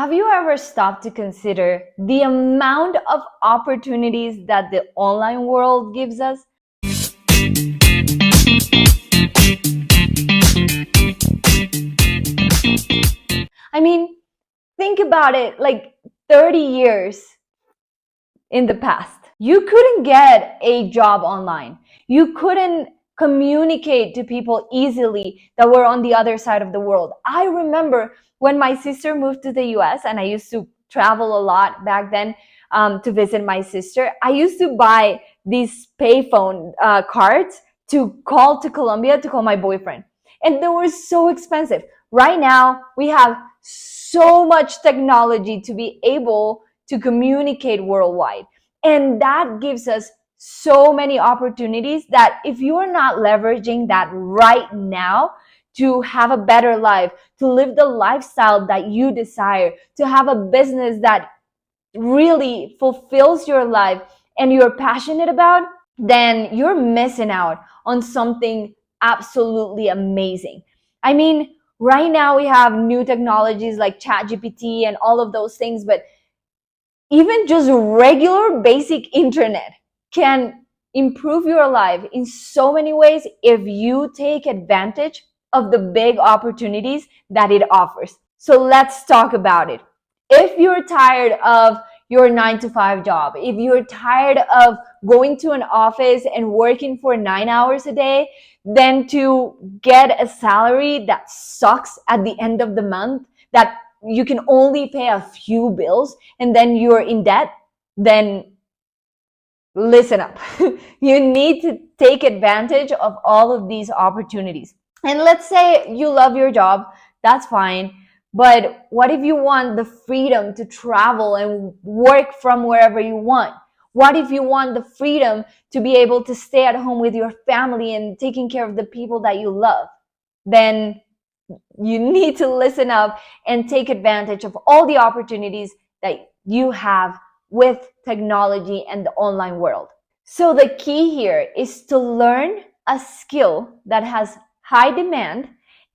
Have you ever stopped to consider the amount of opportunities that the online world gives us? I mean, think about it, like 30 years in the past, you couldn't get a job online. You couldn't communicate to people easily that were on the other side of the world. I remember when my sister moved to the US, and I used to travel a lot back then to visit my sister. I used to buy these payphone cards to call to Colombia to call my boyfriend. And they were so expensive. Right now, we have so much technology to be able to communicate worldwide. And that gives us so many opportunities that if you are not leveraging that right now to have a better life, to live the lifestyle that you desire, to have a business that really fulfills your life and you're passionate about, then you're missing out on something absolutely amazing. I mean, right now we have new technologies like ChatGPT and all of those things, but even just regular basic internet can improve your life in so many ways if you take advantage of the big opportunities that it offers. So let's talk about it. If you're tired of your 9 to 5 job, if you're tired of going to an office and working for 9 hours a day, then to get a salary that sucks at the end of the month, that you can only pay a few bills and then you're in debt, then listen up. You need to take advantage of all of these opportunities. And let's say you love your job, that's fine. But what if you want the freedom to travel and work from wherever you want? What if you want the freedom to be able to stay at home with your family and taking care of the people that you love? Then you need to listen up and take advantage of all the opportunities that you have with technology and the online world. So the key here is to learn a skill that has high demand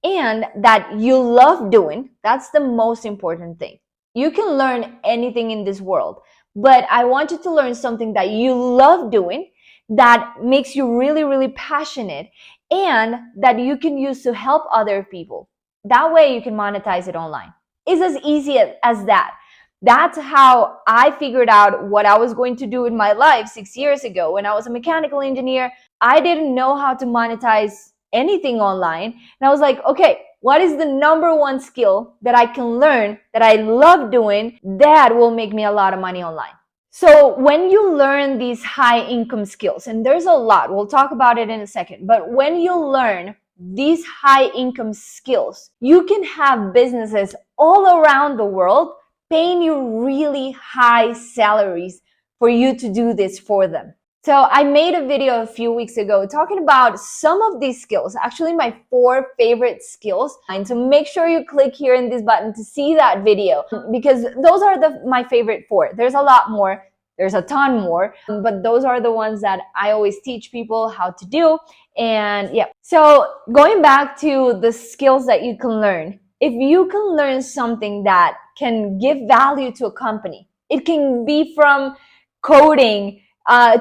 and that you love doing. That's the most important thing. You can learn anything in this world, but I want you to learn something that you love doing, that makes you really, really passionate, and that you can use to help other people. That way you can monetize it online. It's as easy as that. That's how I figured out what I was going to do in my life 6 years ago. When I was a mechanical engineer, I didn't know how to monetize anything online. And I was like, okay, what is the number one skill that I can learn that I love doing that will make me a lot of money online? So when you learn these high income skills, and there's a lot, we'll talk about it in a second, but when you learn these high income skills, you can have businesses all around the world paying you really high salaries for you to do this for them. So I made a video a few weeks ago talking about some of these skills, actually my 4 favorite skills. And so make sure you click here in this button to see that video, because those are my favorite 4. There's a lot more. There's a ton more, but those are the ones that I always teach people how to do. And yeah, so going back to the skills that you can learn, if you can learn something that can give value to a company, it can be from coding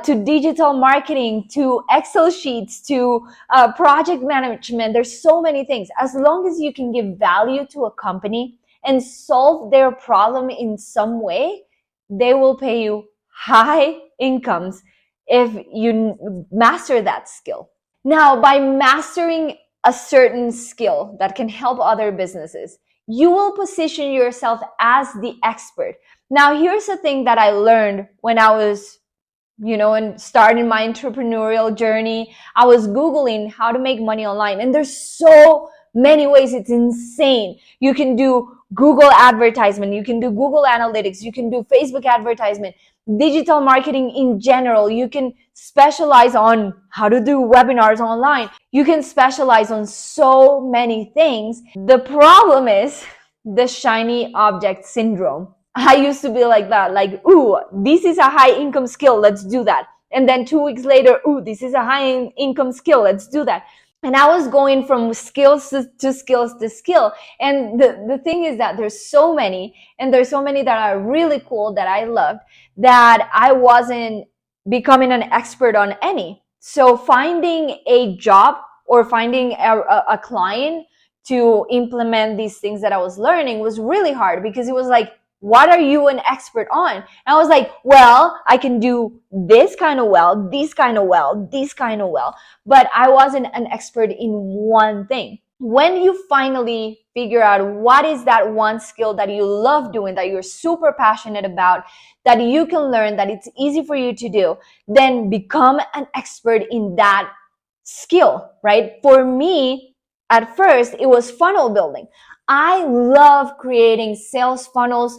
to digital marketing, to Excel sheets, to project management. There's so many things. As long as you can give value to a company and solve their problem in some way, they will pay you high incomes if you master that skill. Now, by mastering a certain skill that can help other businesses, you will position yourself as the expert. Now, here's the thing that I learned when I was, and starting my entrepreneurial journey. I was Googling how to make money online, and there's so many ways. It's insane. You can do Google advertisement, you can do Google Analytics, you can do Facebook advertisement, digital marketing in general. You can specialize on how to do webinars online. You can specialize on so many things. The problem is the shiny object syndrome. I used to be like that, like, ooh, this is a high income skill, let's do that. And then 2 weeks later, ooh, this is a high income skill, let's do that. And I was going from skills to skills to skill. And the thing is that there's so many, and there's so many that are really cool that I loved, that I wasn't becoming an expert on any. So finding a job or finding a client to implement these things that I was learning was really hard, because it was like, what are you an expert on? And I was like, well, I can do this kind of well, this kind of well, this kind of well, but I wasn't an expert in one thing. When you finally figure out what is that one skill that you love doing, that you're super passionate about, that you can learn, that it's easy for you to do, then become an expert in that skill, right? For me, at first, it was funnel building. I love creating sales funnels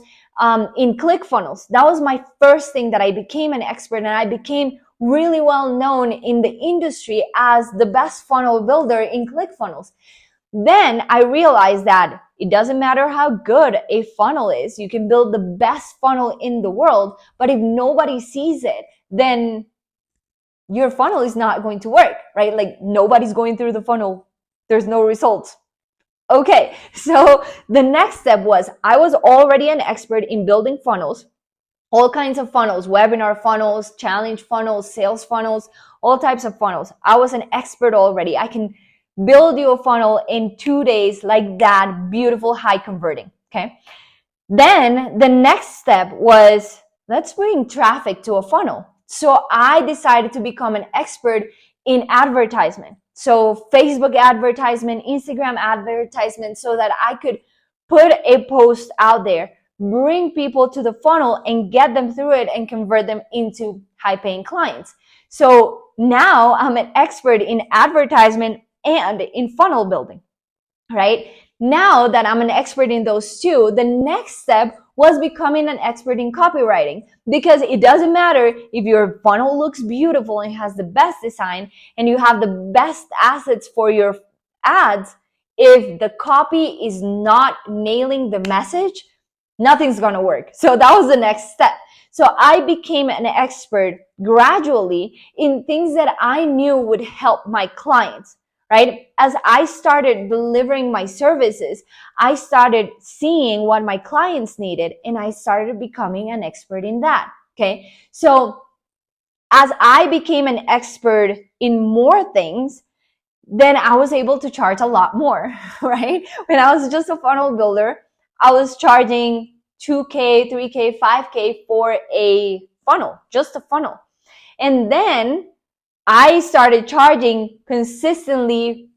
in ClickFunnels. That was my first thing that I became an expert, and I became really well known in the industry as the best funnel builder in ClickFunnels. Then I realized that it doesn't matter how good a funnel is. You can build the best funnel in the world, but if nobody sees it, then your funnel is not going to work, right? Like, nobody's going through the funnel. There's no results. Okay, so the next step was, I was already an expert in building funnels, all kinds of funnels, webinar funnels, challenge funnels, sales funnels, all types of funnels. I was an expert already. I can build you a funnel in 2 days like that, beautiful, high converting, okay? Then the next step was, let's bring traffic to a funnel. So I decided to become an expert in advertisement. So Facebook advertisement, Instagram advertisement, so that I could put a post out there, bring people to the funnel and get them through it and convert them into high-paying clients. So now I'm an expert in advertisement and in funnel building, right? Now that I'm an expert in those two, the next step was becoming an expert in copywriting, because it doesn't matter if your funnel looks beautiful and has the best design and you have the best assets for your ads. If the copy is not nailing the message, nothing's going to work. So that was the next step. So I became an expert gradually in things that I knew would help my clients, right? As I started delivering my services, I started seeing what my clients needed, and I started becoming an expert in that. Okay. So as I became an expert in more things, then I was able to charge a lot more, right? When I was just a funnel builder, I was charging 2K, 3K, 5K for a funnel, just a funnel. And then I started charging consistently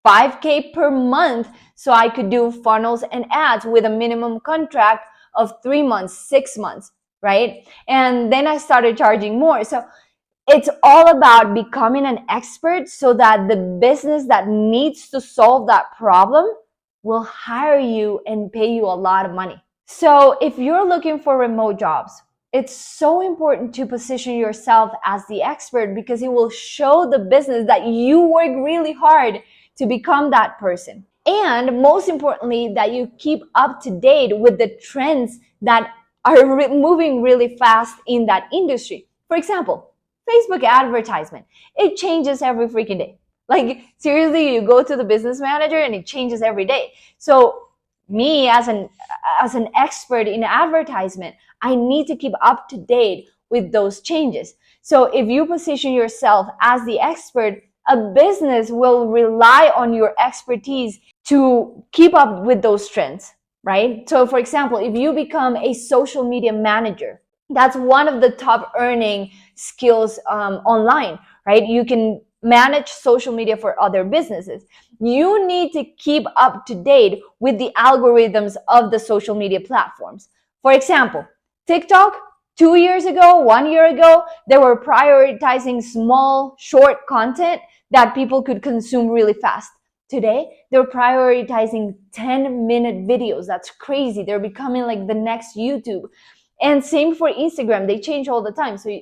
5K per month, so I could do funnels and ads with a minimum contract of 3 months, 6 months, right? And then I started charging more. So it's all about becoming an expert, so that the business that needs to solve that problem will hire you and pay you a lot of money. So if you're looking for remote jobs, it's so important to position yourself as the expert, because it will show the business that you work really hard to become that person. And most importantly, that you keep up to date with the trends that are moving really fast in that industry. For example, Facebook advertisement. It changes every freaking day. Like, seriously, you go to the business manager and it changes every day. So me as an expert in advertisement, I need to keep up to date with those changes. So if you position yourself as the expert, a business will rely on your expertise to keep up with those trends, right? So for example, if you become a social media manager, that's one of the top earning skills online, right? You can manage social media for other businesses. You need to keep up to date with the algorithms of the social media platforms. For example, TikTok, 2 years ago, 1 year ago, they were prioritizing small, short content that people could consume really fast. Today, they're prioritizing 10-minute videos. That's crazy. They're becoming like the next YouTube. And same for Instagram. They change all the time. So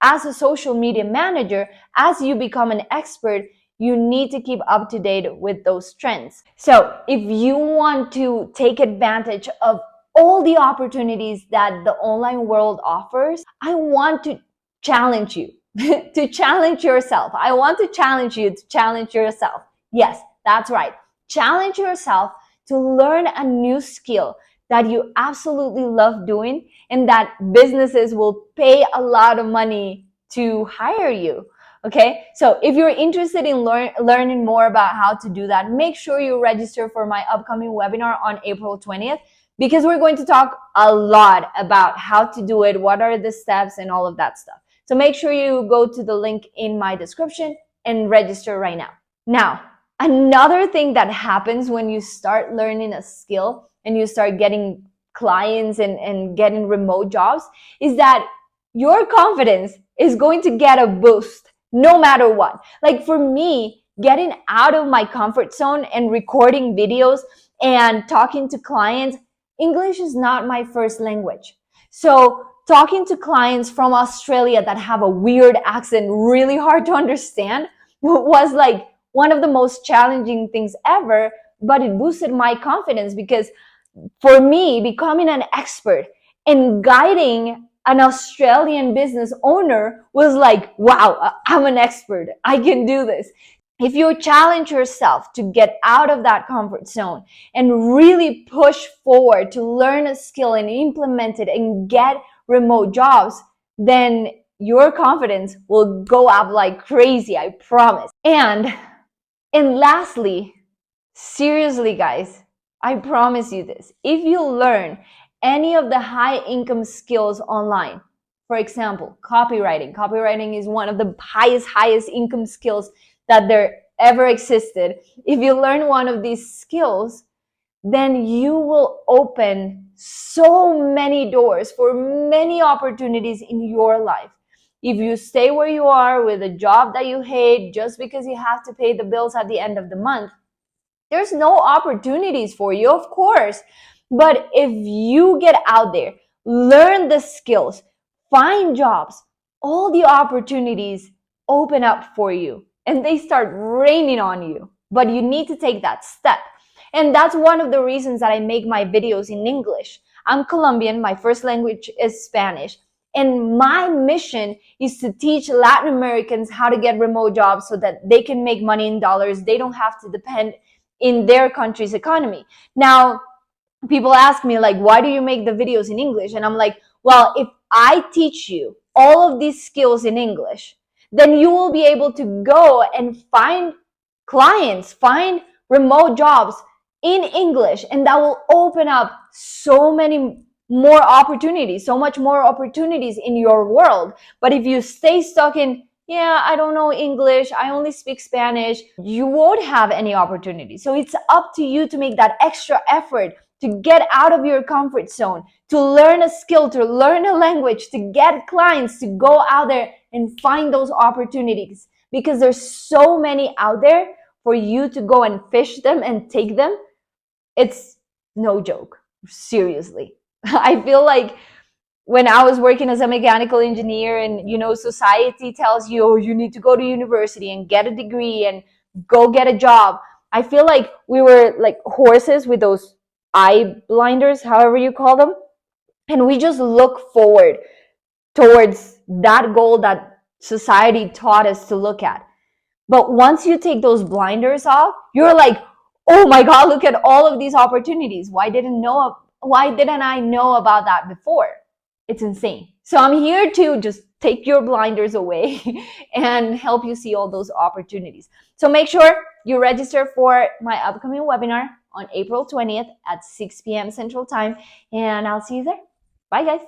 as a social media manager, as you become an expert, you need to keep up to date with those trends. So if you want to take advantage of all the opportunities that the online world offers, I want to challenge you to challenge yourself. I want to challenge you to challenge yourself. Yes, that's right. Challenge yourself to learn a new skill that you absolutely love doing and that businesses will pay a lot of money to hire you. Okay, so if you're interested in learning more about how to do that, make sure you register for my upcoming webinar on April 20th, because we're going to talk a lot about how to do it, what are the steps, and all of that stuff. So make sure you go to the link in my description and register right now. Now, another thing that happens when you start learning a skill and you start getting clients and getting remote jobs is that your confidence is going to get a boost no matter what. Like for me, getting out of my comfort zone and recording videos and talking to clients, English is not my first language. So talking to clients from Australia that have a weird accent, really hard to understand, was like one of the most challenging things ever, but it boosted my confidence because for me, becoming an expert and guiding an Australian business owner was like, wow, I'm an expert. I can do this. If you challenge yourself to get out of that comfort zone and really push forward to learn a skill and implement it and get remote jobs, then your confidence will go up like crazy, I promise. And lastly, seriously, guys, I promise you this. If you learn any of the high income skills online, for example, copywriting is one of the highest income skills that there ever existed. If you learn one of these skills, then you will open so many doors for many opportunities in your life. If you stay where you are with a job that you hate just because you have to pay the bills at the end of the month, there's no opportunities for you, of course. But if you get out there, learn the skills, find jobs, all the opportunities open up for you and they start raining on you. But you need to take that step. And that's one of the reasons that I make my videos in English. I'm Colombian, my first language is Spanish. And my mission is to teach Latin Americans how to get remote jobs so that they can make money in dollars. They don't have to depend in their country's economy. Now, people ask me like, why do you make the videos in English? And I'm like, well, if I teach you all of these skills in English, then you will be able to go and find clients, find remote jobs in English, and that will open up so many more opportunities, so much more opportunities in your world. But if you stay stuck in, yeah, I don't know English, I only speak Spanish, you won't have any opportunity. So it's up to you to make that extra effort to get out of your comfort zone, to learn a skill, to learn a language, to get clients, to go out there and find those opportunities, because there's so many out there for you to go and fish them and take them. It's no joke, seriously. I feel like when I was working as a mechanical engineer and, society tells you, oh, you need to go to university and get a degree and go get a job. I feel like we were like horses with those eye blinders, however you call them. And we just look forward towards that goal that society taught us to look at. But once you take those blinders off, you're like, oh my God, look at all of these opportunities. Why didn't I know about that before? It's insane. So I'm here to just take your blinders away and help you see all those opportunities. So make sure you register for my upcoming webinar on April 20th at 6 p.m. Central Time, and I'll see you there. Bye, guys.